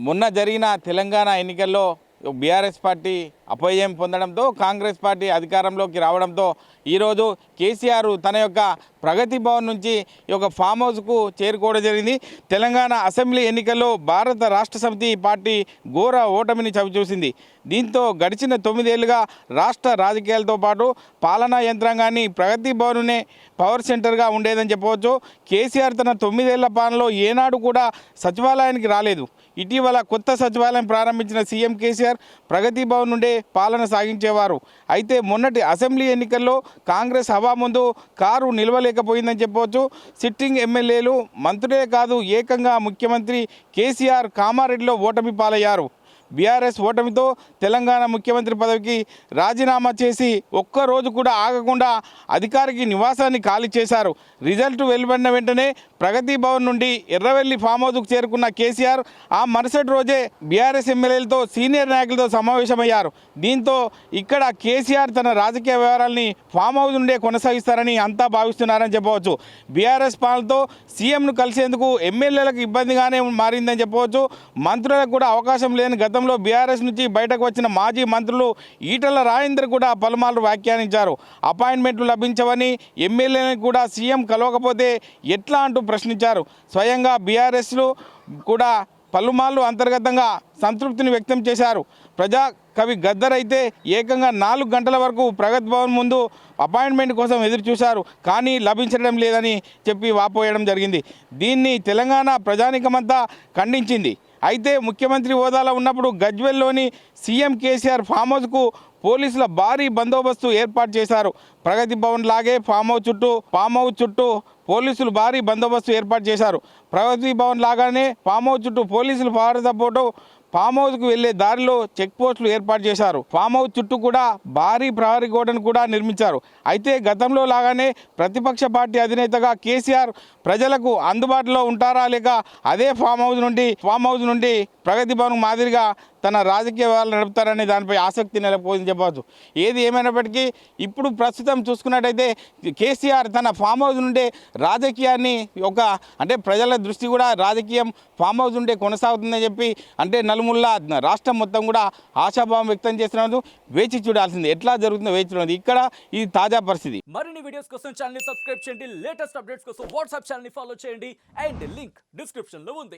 మొన్న జరిగిన తెలంగాణ ఎన్నికల్లో బీఆర్ఎస్ పార్టీ అపజయం పొందడంతో కాంగ్రెస్ పార్టీ అధికారంలోకి రావడంతో ఈరోజు కేసీఆర్ తన యొక్క ప్రగతి భవన్ నుంచి ఈ యొక్క ఫామ్ హౌస్కు చేరుకోవడం జరిగింది. తెలంగాణ అసెంబ్లీ ఎన్నికల్లో భారత రాష్ట్ర సమితి పార్టీ ఘోర ఓటమిని చవిచూసింది. దీంతో గడిచిన 9 ఏళ్లుగా రాష్ట్ర రాజకీయాలతో పాటు పాలనా యంత్రాంగాన్ని ప్రగతి భవన్నే పవర్ సెంటర్గా ఉండేదని చెప్పవచ్చు. కేసీఆర్ తన 9 ఏళ్ల పాలనలో ఏనాడు కూడా సచివాలయానికి రాలేదు. ఇటీవల కొత్త సచివాలయం ప్రారంభించిన సీఎం కేసీఆర్ ప్రగతి భవన్ నుండే పాలన సాగించేవారు. అయితే మొన్నటి అసెంబ్లీ ఎన్నికల్లో కాంగ్రెస్ హవా ముందు కారు నిలవలేకపోయిందని చెప్పవచ్చు. సిట్టింగ్ ఎమ్మెల్యేలు మంత్రులే కాదు, ఏకంగా ముఖ్యమంత్రి కేసీఆర్ కామారెడ్డిలో ఓటమి పాలయ్యారు. బీఆర్ఎస్ ఓటమితో తెలంగాణ ముఖ్యమంత్రి పదవికి రాజీనామా చేసి ఒక్కరోజు కూడా ఆగకుండా అధికారికి నివాసాన్ని ఖాళీ చేశారు. రిజల్ట్ వెలువడిన వెంటనే ప్రగతి భవన్ నుండి ఎర్రవెల్లి ఫామ్ హౌస్కు చేరుకున్న కేసీఆర్ ఆ మరుసటి రోజే బీఆర్ఎస్ ఎమ్మెల్యేలతో సీనియర్ నాయకులతో సమావేశమయ్యారు. దీంతో ఇక్కడ కేసీఆర్ తన రాజకీయ వ్యవహారాల్ని ఫామ్ హౌస్ నుండే కొనసాగిస్తారని అంతా భావిస్తున్నారని చెప్పవచ్చు. బీఆర్ఎస్ పాలనతో సీఎంను కలిసేందుకు ఎమ్మెల్యేలకు ఇబ్బందిగానే మారిందని చెప్పవచ్చు. మంత్రులకు కూడా అవకాశం లేని గతంలో బీఆర్ఎస్ నుంచి బయటకు వచ్చిన మాజీ మంత్రులు ఈటల రాజేందర్ కూడా పలుమార్లు వ్యాఖ్యానించారు. అపాయింట్మెంట్లు లభించవని, ఎమ్మెల్యేలను కూడా సీఎం కలవకపోతే ఎట్లా అంటూ ప్రశ్నించారు. స్వయంగా బీఆర్ఎస్లు కూడా పలుమార్లు అంతర్గతంగా సంతృప్తిని వ్యక్తం చేశారు. ప్రజా కవి గద్దర్ అయితే ఏకంగా 4 గంటల వరకు ప్రగతి భవన్ ముందు అపాయింట్మెంట్ కోసం ఎదురు చూశారు, కానీ లభించడం లేదని చెప్పి వాపోయడం జరిగింది. దీన్ని తెలంగాణ ప్రజానికమంతా ఖండించింది. అయితే ముఖ్యమంత్రి హోదాలో ఉన్నప్పుడు గజ్వెల్లోని సీఎం కేసీఆర్ ఫామ్ హౌస్కు పోలీసుల భారీ బందోబస్తు ఏర్పాటు చేశారు. ప్రగతి భవన్ లాగే ఫామ్ హౌస్ చుట్టూ పోలీసులు భారీ బందోబస్తు ఏర్పాటు చేశారు. ప్రగతి భవన్ లాగానే ఫామ్ హౌస్ చుట్టూ పోలీసులు పవర్ సపోర్టు, ఫామ్ హౌస్కు వెళ్లే దారిలో చెక్ పోస్టులు ఏర్పాటు చేశారు. ఫామ్ హౌస్ చుట్టూ కూడా భారీ ప్రహరీ గోడను కూడా నిర్మించారు. అయితే గతంలో లాగానే ప్రతిపక్ష పార్టీ అధినేతగా కేసీఆర్ ప్రజలకు అందుబాటులో ఉంటారా, లేక అదే ఫామ్ హౌస్ నుండి ప్రగతి భవన్ మాదిరిగా తన రాజకీయ వ్యవహారాలు నడుపుతారనే దానిపై ఆసక్తి నెలకొందని చెప్పవచ్చు. ఏది ఏమైనప్పటికీ ఇప్పుడు ప్రస్తుతం చూసుకున్నట్టయితే కేసీఆర్ తన ఫామ్ హౌస్ నుండే రాజకీయాన్ని ప్రజల దృష్టి కూడా రాజకీయం ఫామ్ హౌస్ నుండే కొనసాగుతుందని చెప్పి నలుమూల రాష్ట్రం మొత్తం కూడా ఆశాభావం వ్యక్తం చేస్తున్నారు. వేచి చూడాల్సింది ఎట్లా జరుగుతుందో వేచి చూడాలి. ఇక్కడ ఇది తాజా పరిస్థితి. మరిన్ని వీడియోస్ కోసం ఛానల్ ని సబ్స్క్రైబ్ చేయండి. లేటెస్ట్ అప్డేట్స్ కోసం వాట్సాప్ ఛానల్ ని ఫాలో చేయండి. అండ్ లింక్ డిస్క్రిప్షన్ లో ఉంది.